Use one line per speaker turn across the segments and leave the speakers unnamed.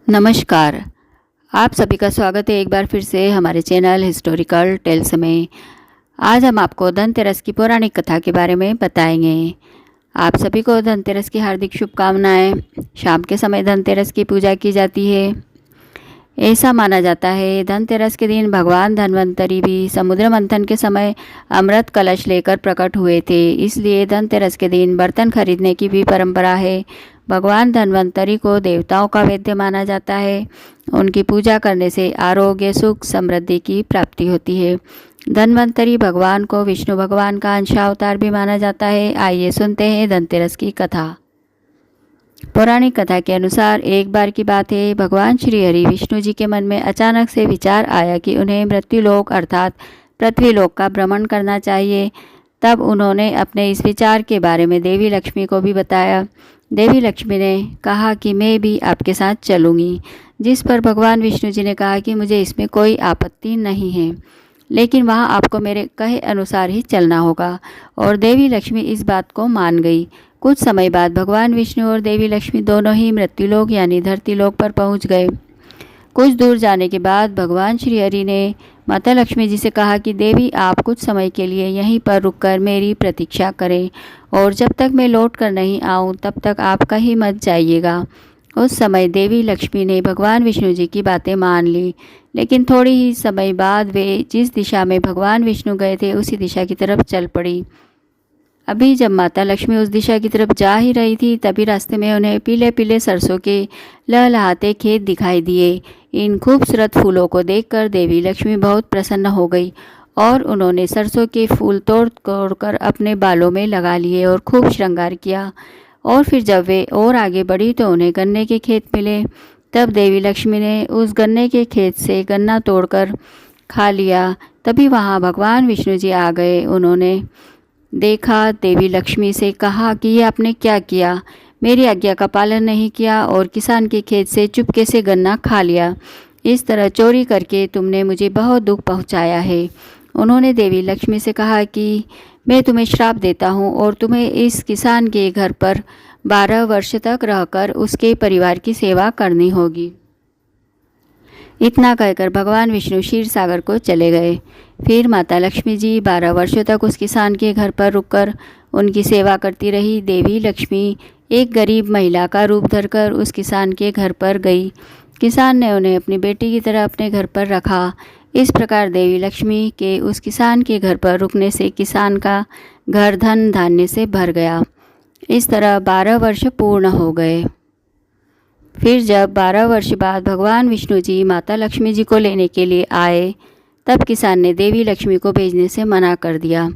नमस्कार। आप सभी का स्वागत है एक बार फिर से हमारे चैनल हिस्टोरिकल टेल्स में। आज हम आपको धनतेरस की पौराणिक कथा के बारे में बताएंगे। आप सभी को धनतेरस की हार्दिक शुभकामनाएं। शाम के समय धनतेरस की पूजा की जाती है। ऐसा माना जाता है धनतेरस के दिन भगवान धन्वंतरी भी समुद्र मंथन के समय अमृत कलश लेकर प्रकट हुए थे, इसलिए धनतेरस के दिन बर्तन खरीदने की भी परंपरा है। भगवान धन्वंतरी को देवताओं का वैद्य माना जाता है। उनकी पूजा करने से आरोग्य, सुख, समृद्धि की प्राप्ति होती है। धन्वंतरी भगवान को विष्णु भगवान का अंशावतार भी माना जाता है। आइए सुनते हैं धनतेरस की कथा। पौराणिक कथा के अनुसार एक बार की बात है, भगवान श्री हरि विष्णु जी के मन में अचानक से विचार आया कि उन्हें मृत्युलोक अर्थात पृथ्वीलोक का भ्रमण करना चाहिए। तब उन्होंने अपने इस विचार के बारे में देवी लक्ष्मी को भी बताया। देवी लक्ष्मी ने कहा कि मैं भी आपके साथ चलूँगी, जिस पर भगवान विष्णु जी ने कहा कि मुझे इसमें कोई आपत्ति नहीं है, लेकिन वहाँ आपको मेरे कहे अनुसार ही चलना होगा। और देवी लक्ष्मी इस बात को मान गई। कुछ समय बाद भगवान विष्णु और देवी लक्ष्मी दोनों ही मृत्युलोक यानी धरतीलोक पर पहुंच गए। कुछ दूर जाने के बाद भगवान श्री हरि ने माता लक्ष्मी जी से कहा कि देवी, आप कुछ समय के लिए यहीं पर रुककर मेरी प्रतीक्षा करें और जब तक मैं लौट कर नहीं आऊँ तब तक आप कहीं मत जाइएगा। उस समय देवी लक्ष्मी ने भगवान विष्णु जी की बातें मान ली, लेकिन थोड़ी ही समय बाद वे जिस दिशा में भगवान विष्णु गए थे उसी दिशा की तरफ चल पड़ी। अभी जब माता लक्ष्मी उस दिशा की तरफ जा ही रही थी, तभी रास्ते में उन्हें पीले पीले सरसों के लहलहाते खेत दिखाई दिए। इन खूबसूरत फूलों को देखकर देवी लक्ष्मी बहुत प्रसन्न हो गई और उन्होंने सरसों के फूल तोड़ तोड़ कर अपने बालों में लगा लिए और खूब श्रृंगार किया। और फिर जब वे और आगे बढ़ी तो उन्हें गन्ने के खेत मिले। तब देवी लक्ष्मी ने उस गन्ने के खेत से गन्ना तोड़कर खा लिया। तभी वहाँ भगवान विष्णु जी आ गए। उन्होंने देखा, देवी लक्ष्मी से कहा कि ये आपने क्या किया, मेरी आज्ञा का पालन नहीं किया और किसान के खेत से चुपके से गन्ना खा लिया। इस तरह चोरी करके तुमने मुझे बहुत दुख पहुंचाया है। उन्होंने देवी लक्ष्मी से कहा कि मैं तुम्हें श्राप देता हूं और तुम्हें इस किसान के घर पर 12 वर्ष तक रहकर उसके परिवार की सेवा करनी होगी। इतना कहकर भगवान विष्णु क्षीर सागर को चले गए। फिर माता लक्ष्मी जी 12 वर्षों तक उस किसान के घर पर रुककर उनकी सेवा करती रही। देवी लक्ष्मी एक गरीब महिला का रूप धरकर उस किसान के घर पर गई। किसान ने उन्हें अपनी बेटी की तरह अपने घर पर रखा। इस प्रकार देवी लक्ष्मी के उस किसान के घर पर रुकने से किसान का घर धन धान्य से भर गया। इस तरह 12 वर्ष पूर्ण हो गए। फिर जब 12 वर्ष बाद भगवान विष्णु जी माता लक्ष्मी जी को लेने के लिए आए, तब किसान ने देवी लक्ष्मी को भेजने से मना कर दिया।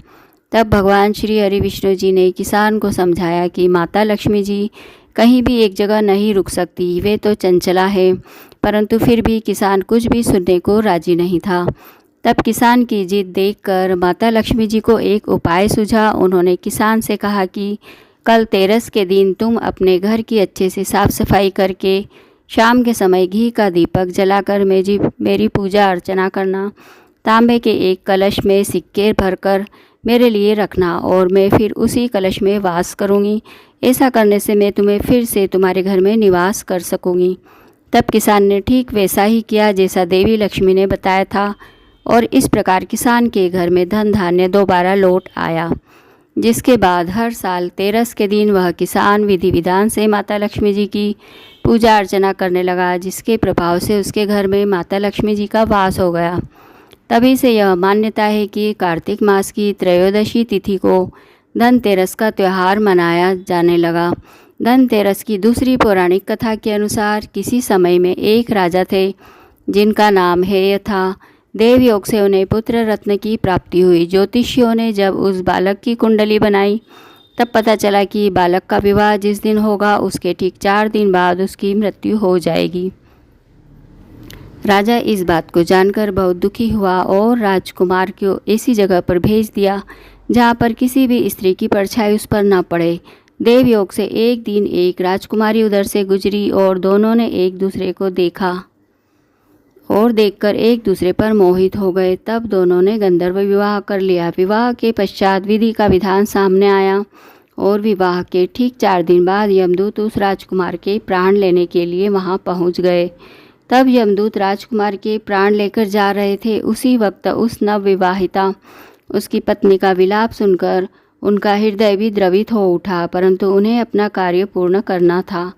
तब भगवान श्री हरि विष्णु जी ने किसान को समझाया कि माता लक्ष्मी जी कहीं भी एक जगह नहीं रुक सकती, वे तो चंचला है। परंतु फिर भी किसान कुछ भी सुनने को राजी नहीं था। तब किसान की जिद देखकर माता लक्ष्मी जी को एक उपाय सूझा। उन्होंने किसान से कहा कि कल तेरस के दिन तुम अपने घर की अच्छे से साफ सफाई करके शाम के समय घी का दीपक जलाकर मेरी पूजा अर्चना करना। तांबे के एक कलश में सिक्के भरकर मेरे लिए रखना और मैं फिर उसी कलश में वास करूँगी। ऐसा करने से मैं तुम्हें फिर से तुम्हारे घर में निवास कर सकूँगी। तब किसान ने ठीक वैसा ही किया जैसा देवी लक्ष्मी ने बताया था और इस प्रकार किसान के घर में धन धान्य दोबारा लौट आया। जिसके बाद हर साल तेरस के दिन वह किसान विधि विधान से माता लक्ष्मी जी की पूजा अर्चना करने लगा, जिसके प्रभाव से उसके घर में माता लक्ष्मी जी का वास हो गया। तभी से यह मान्यता है कि कार्तिक मास की त्रयोदशी तिथि को धनतेरस का त्यौहार मनाया जाने लगा। धनतेरस की दूसरी पौराणिक कथा के अनुसार किसी समय में एक राजा थे जिनका नाम हेय था। देवयोग से उन्हें पुत्र रत्न की प्राप्ति हुई। ज्योतिषियों ने जब उस बालक की कुंडली बनाई तब पता चला कि बालक का विवाह जिस दिन होगा उसके ठीक 4 दिन बाद उसकी मृत्यु हो जाएगी। राजा इस बात को जानकर बहुत दुखी हुआ और राजकुमार को ऐसी जगह पर भेज दिया जहाँ पर किसी भी स्त्री की परछाई उस पर न पड़े। देवयोग से एक दिन एक राजकुमारी उधर से गुजरी और दोनों ने एक दूसरे को देखा और देखकर एक दूसरे पर मोहित हो गए। तब दोनों ने गंधर्व विवाह कर लिया। विवाह के पश्चात विधि का विधान सामने आया और विवाह के ठीक 4 दिन बाद यमदूत उस राजकुमार के प्राण लेने के लिए वहां पहुंच गए। तब यमदूत राजकुमार के प्राण लेकर जा रहे थे। उसी वक्त उस नवविवाहिता उसकी पत्नी का विलाप सुनकर उनका हृदय भी द्रवित हो उठा, परंतु उन्हें अपना कार्य पूर्ण करना था।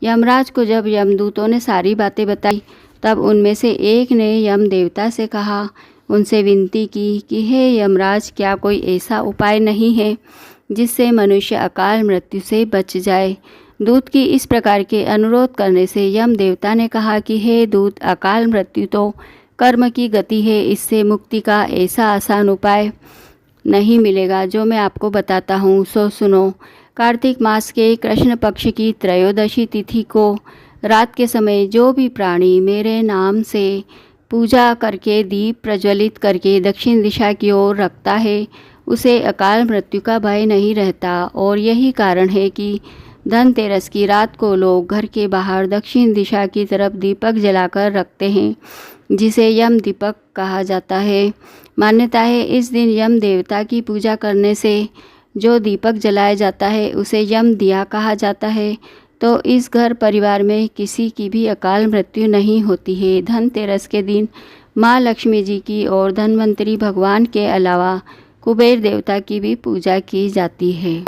यमराज को जब यमदूतों ने सारी बातें बताई, तब उनमें से एक ने यम देवता से कहा, उनसे विनती की कि हे यमराज, क्या कोई ऐसा उपाय नहीं है जिससे मनुष्य अकाल मृत्यु से बच जाए। दूत की इस प्रकार के अनुरोध करने से यम देवता ने कहा कि हे दूत, अकाल मृत्यु तो कर्म की गति है, इससे मुक्ति का ऐसा आसान उपाय नहीं मिलेगा जो मैं आपको बताता हूँ, सो सुनो। कार्तिक मास के कृष्ण पक्ष की त्रयोदशी तिथि को रात के समय जो भी प्राणी मेरे नाम से पूजा करके दीप प्रज्वलित करके दक्षिण दिशा की ओर रखता है, उसे अकाल मृत्यु का भय नहीं रहता। और यही कारण है कि धनतेरस की रात को लोग घर के बाहर दक्षिण दिशा की तरफ दीपक जलाकर रखते हैं, जिसे यम दीपक कहा जाता है। मान्यता है इस दिन यम देवता की पूजा करने से जो दीपक जलाया जाता है उसे यम दिया कहा जाता है। तो इस घर परिवार में किसी की भी अकाल मृत्यु नहीं होती है। धनतेरस के दिन माँ लक्ष्मी जी की और धन्वंतरी भगवान के अलावा कुबेर देवता की भी पूजा की जाती है।